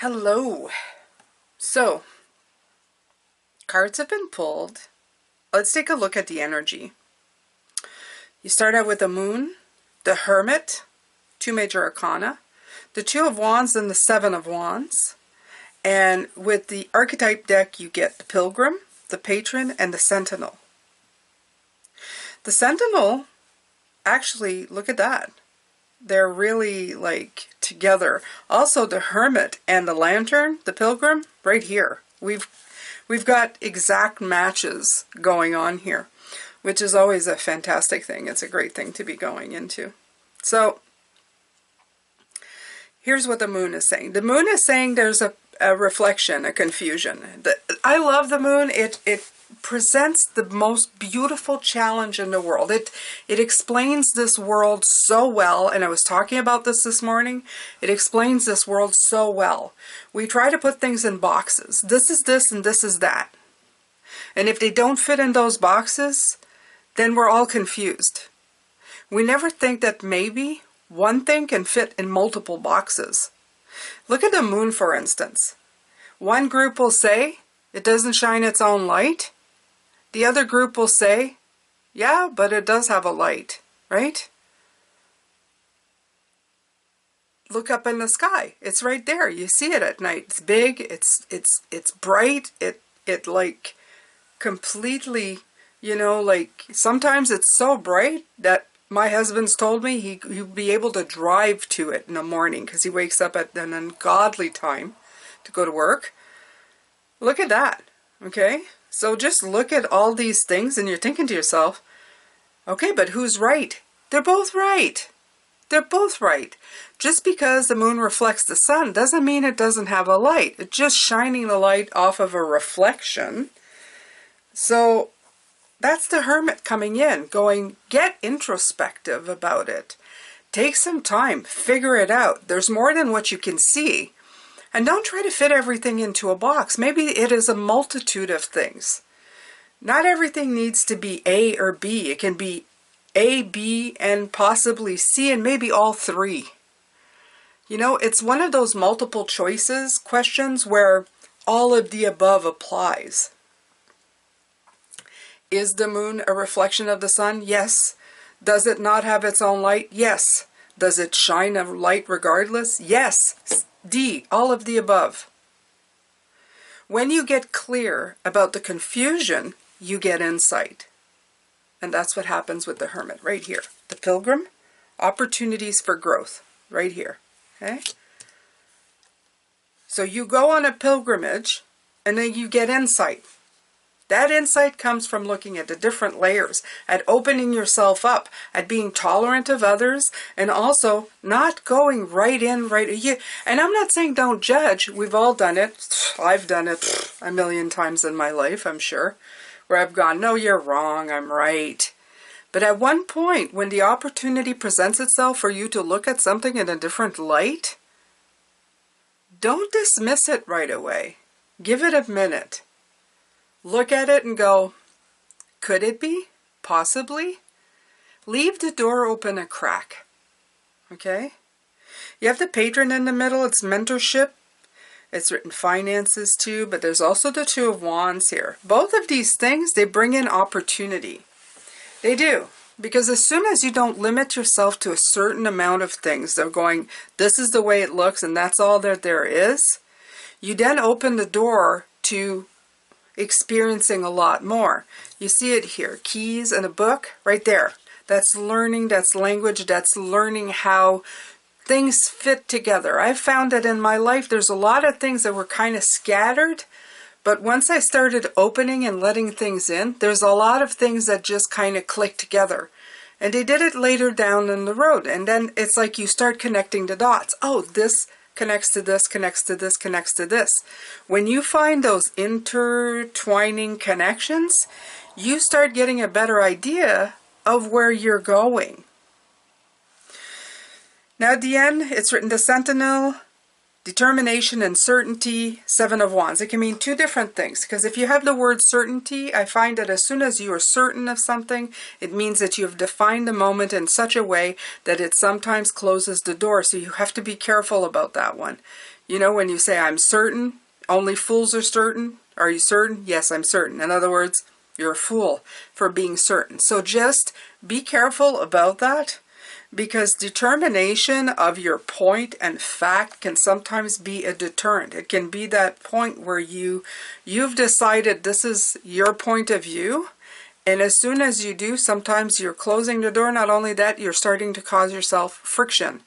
Hello. So, cards have been pulled. Let's take a look at the energy. You start out with the Moon, the Hermit, two major arcana, the Two of Wands and the Seven of Wands. And with the archetype deck, you get the Pilgrim, the Patron, and the Sentinel. The Sentinel, actually, look at that. They're really like together. Also the Hermit and the Lantern, the Pilgrim, right here. We've got exact matches going on here, which is always a fantastic thing. It's a great thing to be going into. So here's what the Moon is saying. The Moon is saying there's a reflection, a confusion. I love the Moon. It presents the most beautiful challenge in the world. It explains this world so well, and I was talking about this morning. It explains this world so well. We try to put things in boxes. This is this and this is that. And if they don't fit in those boxes, then we're all confused. We never think that maybe one thing can fit in multiple boxes. Look at the Moon, for instance. One group will say it doesn't shine its own light. The other group will say, yeah, but it does have a light, right? Look up in the sky. It's right there. You see it at night. It's big. It's bright. It like completely, you know, like sometimes it's so bright that my husband's told me he'd be able to drive to it in the morning because he wakes up at an ungodly time to go to work. Look at that, okay? So just look at all these things and you're thinking to yourself, okay, but who's right? They're both right. They're both right. Just because the Moon reflects the sun doesn't mean it doesn't have a light. It's just shining the light off of a reflection. So that's the Hermit coming in, going, get introspective about it. Take some time, figure it out. There's more than what you can see. And don't try to fit everything into a box. Maybe it is a multitude of things. Not everything needs to be A or B. It can be A, B, and possibly C, and maybe all three. You know, it's one of those multiple choices questions where all of the above applies. Is the Moon a reflection of the sun? Yes. Does it not have its own light? Yes. Does it shine a light regardless? Yes. D, all of the above. When you get clear about the confusion, you get insight. And that's what happens with the Hermit right here. The Pilgrim, opportunities for growth, right here. Okay? So you go on a pilgrimage and then you get insight. That insight comes from looking at the different layers, at opening yourself up, at being tolerant of others, and also not going right in, and I'm not saying don't judge. We've all done it. I've done it a million times in my life, I'm sure, where I've gone, no, you're wrong, I'm right. But at one point, when the opportunity presents itself for you to look at something in a different light, don't dismiss it right away. Give it a minute. Look at it and go, could it be? Possibly? Leave the door open a crack. Okay? You have the Patron in the middle. It's mentorship. It's written finances too, but there's also the Two of Wands here. Both of these things, they bring in opportunity. They do. Because as soon as you don't limit yourself to a certain amount of things, they're going, this is the way it looks and that's all that there is, you then open the door to experiencing a lot more. You see it here, keys and a book right there. That's learning, that's language, that's learning how things fit together. I've found that in my life there's a lot of things that were kind of scattered, but once I started opening and letting things in, there's a lot of things that just kind of click together. And they did it later down in the road, and then it's like you start connecting the dots. Oh, this connects to this, connects to this, connects to this. When you find those intertwining connections, you start getting a better idea of where you're going. Now at the end, it's written the Sentinel, Determination and certainty, Seven of Wands. It can mean two different things, because if you have the word certainty, I find that as soon as you are certain of something, it means that you have defined the moment in such a way that it sometimes closes the door. So you have to be careful about that one. You know, when you say, I'm certain, only fools are certain. Are you certain? Yes, I'm certain. In other words, you're a fool for being certain. So just be careful about that, because determination of your point and fact can sometimes be a deterrent. It can be that point where you've decided this is your point of view, and as soon as you do, sometimes you're closing the door. Not only that, you're starting to cause yourself friction,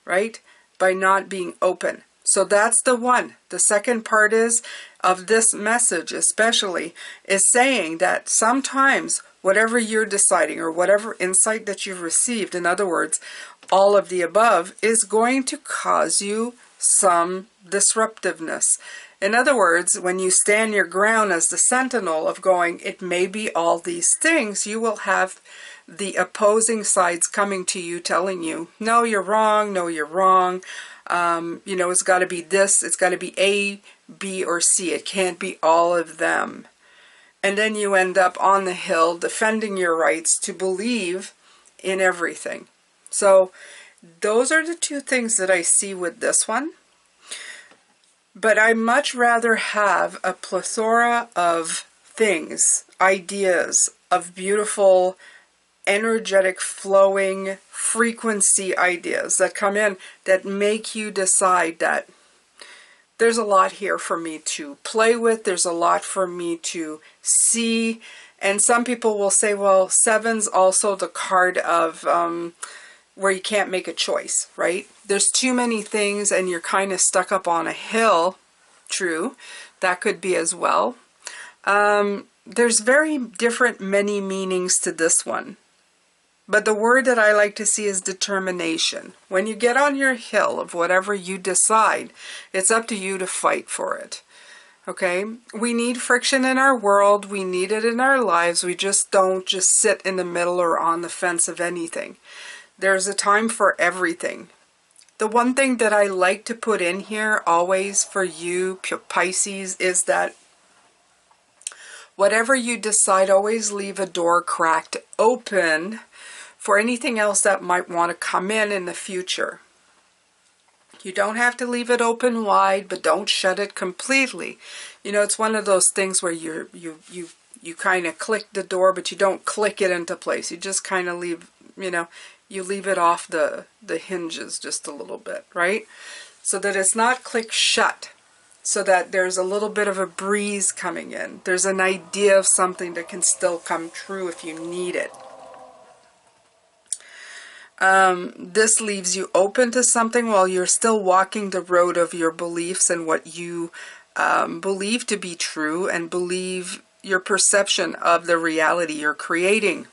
right? By not being open. So that's the one. The second part is of this message especially is saying that sometimes whatever you're deciding or whatever insight that you've received, in other words, all of the above, is going to cause you some disruptiveness. In other words, when you stand your ground as the sentinel of going, it may be all these things, you will have the opposing sides coming to you telling you, no, you're wrong, no, you're wrong. You know, it's got to be this, it's got to be A, B, or C. It can't be all of them. And then you end up on the hill defending your rights to believe in everything. So those are the two things that I see with this one. But I much rather have a plethora of things, ideas, of beautiful, energetic, flowing, frequency ideas that come in that make you decide that there's a lot here for me to play with. There's a lot for me to see. And some people will say, well, seven's also the card of where you can't make a choice, right? There's too many things and you're kind of stuck up on a hill. True. That could be as well. There's very different, many meanings to this one. But the word that I like to see is determination. When you get on your hill of whatever you decide, it's up to you to fight for it. Okay? We need friction in our world. We need it in our lives. We just don't just sit in the middle or on the fence of anything. There's a time for everything. The one thing that I like to put in here always for you, Pisces, is that whatever you decide, always leave a door cracked open for anything else that might want to come in the future. You don't have to leave it open wide, but don't shut it completely. You know, it's one of those things where you kind of click the door, but you don't click it into place. You just kind of leave, you know, you leave it off the hinges just a little bit, right? So that it's not click shut, so that there's a little bit of a breeze coming in. There's an idea of something that can still come true if you need it. This leaves you open to something while you're still walking the road of your beliefs and what you believe to be true and believe your perception of the reality you're creating.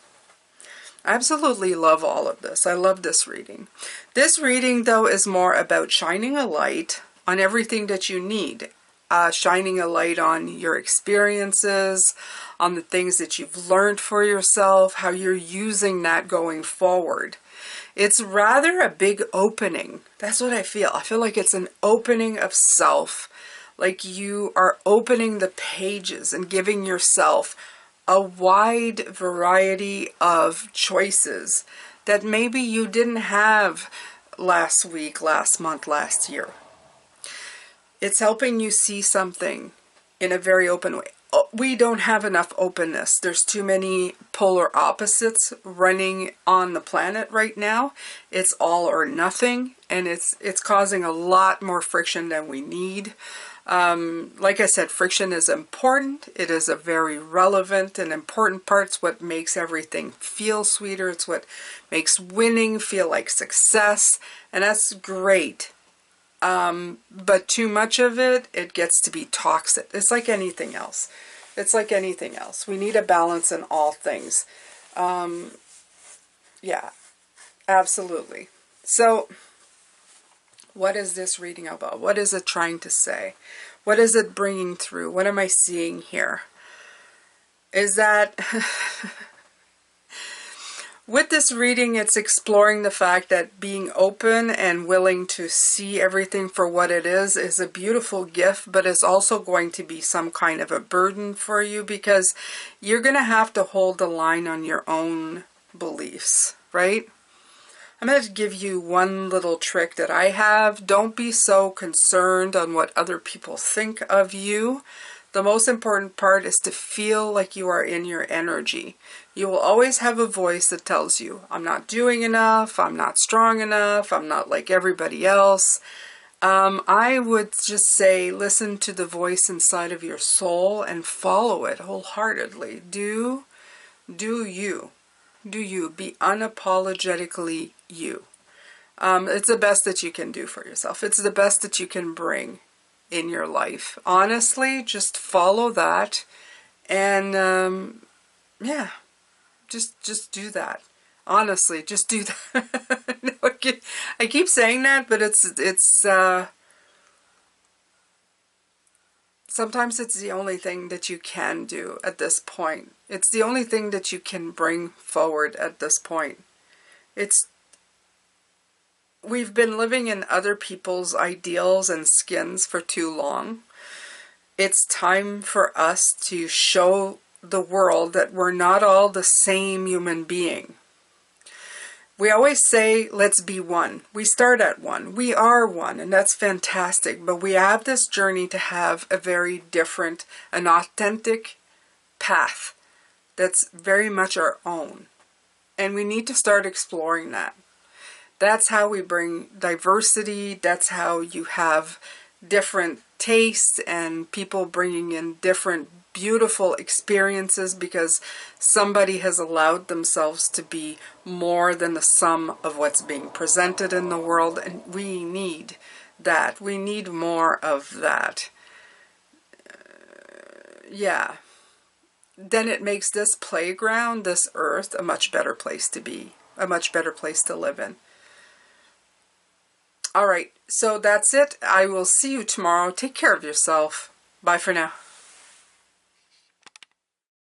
I absolutely love all of this. I love this reading. This reading, though, is more about shining a light on everything that you need. Shining a light on your experiences, on the things that you've learned for yourself, how you're using that going forward. It's rather a big opening. That's what I feel. I feel like it's an opening of self. Like you are opening the pages and giving yourself a wide variety of choices that maybe you didn't have last week, last month, last year. It's helping you see something in a very open way. We don't have enough openness. There's too many polar opposites running on the planet right now. It's all or nothing, and it's causing a lot more friction than we need. Like I said, friction is important. It is a very relevant and important part. It's what makes everything feel sweeter. It's what makes winning feel like success, and that's great. But too much of it, it gets to be toxic. It's like anything else. It's like anything else. We need a balance in all things. Yeah, absolutely. So, what is this reading about? What is it trying to say? What is it bringing through? What am I seeing here? Is that With this reading, it's exploring the fact that being open and willing to see everything for what it is a beautiful gift, but it's also going to be some kind of a burden for you because you're going to have to hold the line on your own beliefs, right? I'm going to give you one little trick that I have. Don't be so concerned on what other people think of you. The most important part is to feel like you are in your energy. You will always have a voice that tells you, I'm not doing enough, I'm not strong enough, I'm not like everybody else. I would just say, listen to the voice inside of your soul and follow it wholeheartedly. Do you. Do you. Be unapologetically you. It's the best that you can do for yourself. It's the best that you can bring in your life. Honestly, just follow that. And, yeah, just do that. Honestly, just do that. No, I keep saying that, but sometimes it's the only thing that you can do at this point. It's the only thing that you can bring forward at this point. We've been living in other people's ideals and skins for too long. It's time for us to show the world that we're not all the same human being. We always say, let's be one. We start at one. We are one, and that's fantastic. But we have this journey to have a very different, an authentic path that's very much our own. And we need to start exploring that. That's how we bring diversity. That's how you have different tastes and people bringing in different beautiful experiences because somebody has allowed themselves to be more than the sum of what's being presented in the world, and we need that. We need more of that. Yeah. Then it makes this playground, this earth, a much better place to be, a much better place to live in. All right, so that's it. I will see you tomorrow. Take care of yourself. Bye for now.